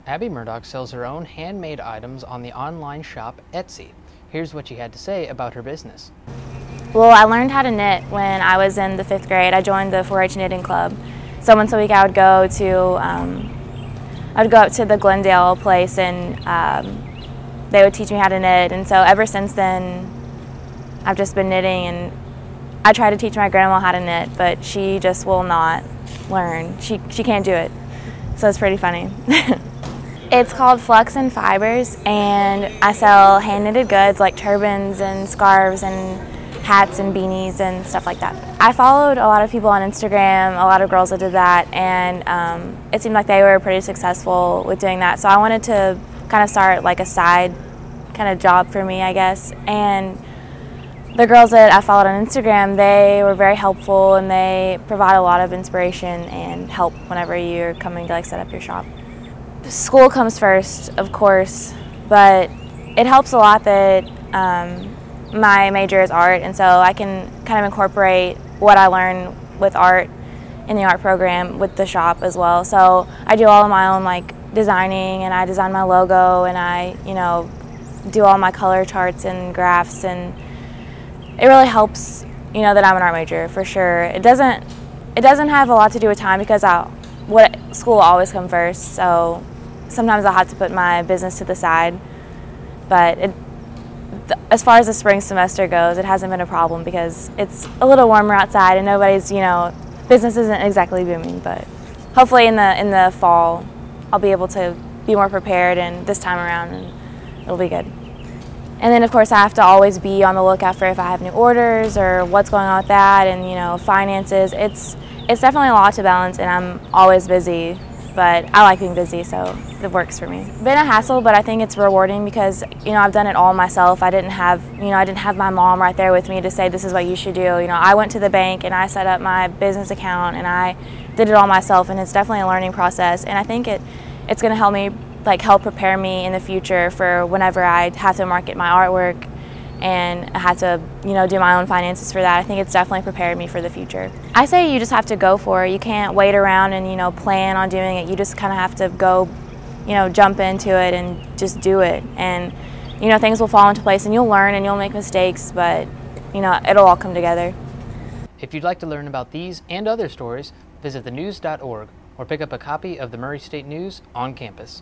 Abby Murdock sells her own handmade items on the online shop Etsy. Here's what she had to say about her business. Well, I learned how to knit when I was in the 5th grade. I joined the 4-H knitting club. So once a week I would go up to the Glendale place and they would teach me how to knit. And so ever since then, I've just been knitting, and I try to teach my grandma how to knit, but she just will not learn. She can't do it. So it's pretty funny. It's called Flux and Fibers, and I sell hand-knitted goods like turbans and scarves and hats and beanies and stuff like that. I followed a lot of people on Instagram, a lot of girls that did that, and it seemed like they were pretty successful with doing that. So I wanted to kind of start like a side kind of job for me, I guess. And the girls that I followed on Instagram, they were very helpful, and they provide a lot of inspiration and help whenever you're coming to like set up your shop. School comes first, of course, but it helps a lot that my major is art, and so I can kind of incorporate what I learn with art in the art program with the shop as well. So I do all of my own like designing, and I design my logo, and I do all my color charts and graphs, and it really helps that I'm an art major for sure. It doesn't have a lot to do with time because school will always come first, so sometimes I'll have to put my business to the side, but as far as the spring semester goes, it hasn't been a problem because it's a little warmer outside and nobody's, business isn't exactly booming, but hopefully in the fall I'll be able to be more prepared and this time around, and it'll be good. And then of course I have to always be on the lookout for if I have new orders or what's going on with that, and finances. It's definitely a lot to balance, and I'm always busy, but I like being busy, so it works for me. It's been a hassle, but I think it's rewarding because I've done it all myself. I didn't have my mom right there with me to say this is what you should do. I went to the bank and I set up my business account and I did it all myself, and it's definitely a learning process, and I think it's going to help me help prepare me in the future for whenever I have to market my artwork and I have to do my own finances for that. I think it's definitely prepared me for the future. I say you just have to go for it. You can't wait around and plan on doing it. You just kind of have to go, jump into it and just do it, and things will fall into place, and you'll learn and you'll make mistakes, but it'll all come together. If you'd like to learn about these and other stories, visit thenews.org or pick up a copy of the Murray State News on campus.